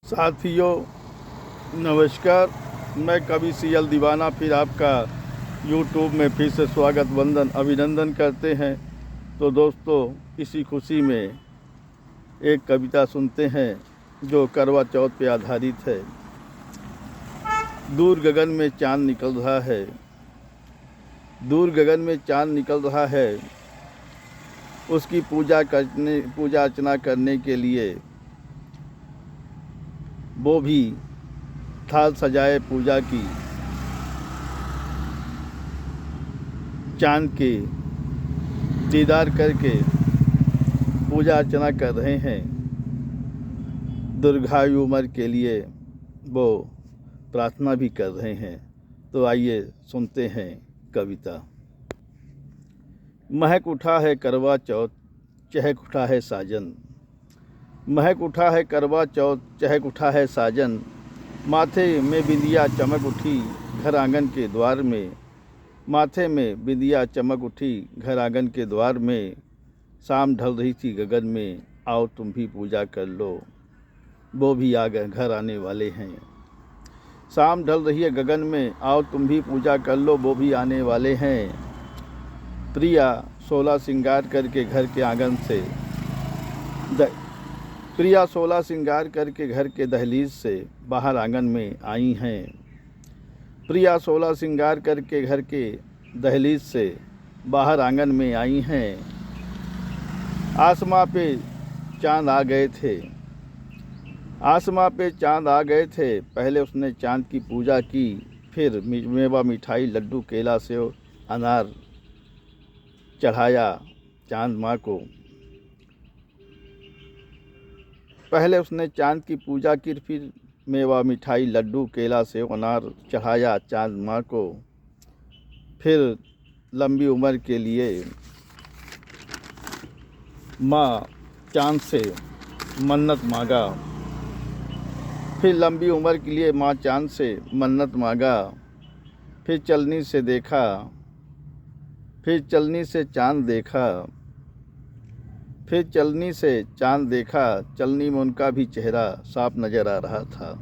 साथियों नमस्कार। मैं कवि सीएल दीवाना फिर आपका यूट्यूब में फिर से स्वागत वंदन अभिनंदन करते हैं। तो दोस्तों, इसी खुशी में एक कविता सुनते हैं जो करवा चौथ पे आधारित है। दूर गगन में चांद निकल रहा है, दूर गगन में चांद निकल रहा है। उसकी पूजा अर्चना करने के लिए वो भी थाल सजाए पूजा की, चांद के दीदार करके पूजा अर्चना कर रहे हैं। दीर्घायु उम्र के लिए वो प्रार्थना भी कर रहे हैं। तो आइए सुनते हैं कविता। महक उठा है करवा चौथ, चहक उठा है साजन। महक उठा है करवा चौथ, चहक उठा है साजन। माथे में बिंदिया चमक उठी घर आंगन के द्वार में। माथे में बिंदिया चमक उठी घर आंगन के द्वार में। शाम ढल रही थी गगन में, आओ तुम भी पूजा कर लो, वो भी आ गए घर आने वाले हैं। शाम ढल रही है गगन में, आओ तुम भी पूजा कर लो, वो भी आने वाले हैं। प्रिया 16 श्रृंगार करके घर के आंगन से प्रिया 16 श्रृंगार करके घर के दहलीज से बाहर आंगन में आई हैं। प्रिया 16 श्रृंगार करके घर के दहलीज से बाहर आंगन में आई हैं। आसमां पे चांद आ गए थे, आसमां पे चांद आ गए थे। पहले उसने चांद की पूजा की, फिर मेवा मिठाई लड्डू केला सेव अनार चढ़ाया चांद माँ को। पहले उसने चांद की पूजा की, फिर मेवा मिठाई लड्डू केला सेव अनार चढ़ाया चांद माँ को। फिर लंबी उम्र के लिए माँ चांद से मन्नत मांगा। फिर लंबी उम्र के लिए माँ चांद से मन्नत मांगा। फिर चलनी से देखा, फिर चलनी से चांद देखा। फिर चलनी से चांद देखा, चलनी में उनका भी चेहरा साफ नज़र आ रहा था।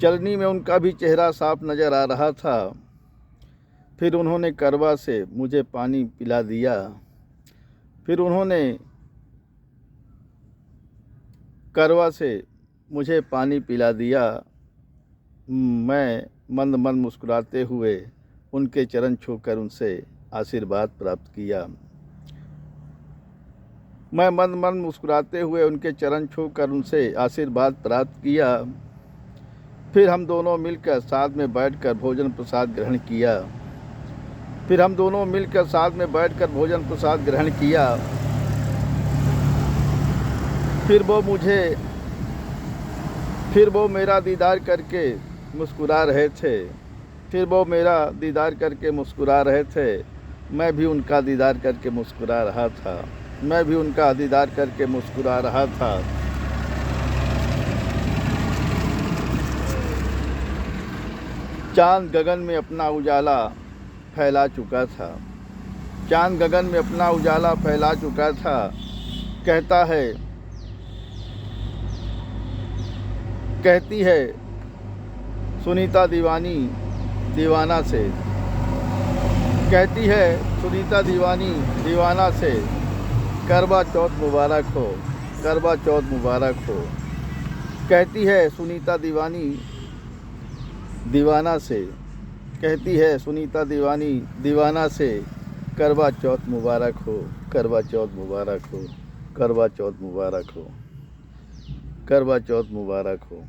चलनी में उनका भी चेहरा साफ नज़र आ रहा था। फिर उन्होंने करवा से मुझे पानी पिला दिया। फिर उन्होंने करवा से मुझे पानी पिला दिया। मैं मंद मंद मुस्कुराते हुए उनके चरण छूकर उनसे आशीर्वाद प्राप्त किया। मैं मंद मंद मुस्कुराते हुए उनके चरण छूकर उनसे आशीर्वाद प्राप्त किया। फिर हम दोनों मिलकर साथ में बैठकर भोजन प्रसाद ग्रहण किया। फिर हम दोनों मिलकर साथ में बैठकर भोजन प्रसाद ग्रहण किया। फिर वो मेरा दीदार करके मुस्कुरा रहे थे। फिर वो मेरा दीदार करके मुस्कुरा रहे थे। मैं भी उनका दीदार करके मुस्कुरा रहा था। मैं भी उनका दीदार करके मुस्कुरा रहा था। चांद गगन में अपना उजाला फैला चुका था। चांद गगन में अपना उजाला फैला चुका था। कहती है सुनीता दीवानी दीवाना से। कहती है सुनीता दीवानी दीवाना से, करवा चौथ मुबारक हो, करवा चौथ मुबारक हो। कहती है सुनीता दीवानी दीवाना से। कहती है सुनीता दीवानी दीवाना से, करवा चौथ मुबारक हो, करवा चौथ मुबारक हो, करवा चौथ मुबारक हो, करवा चौथ मुबारक हो।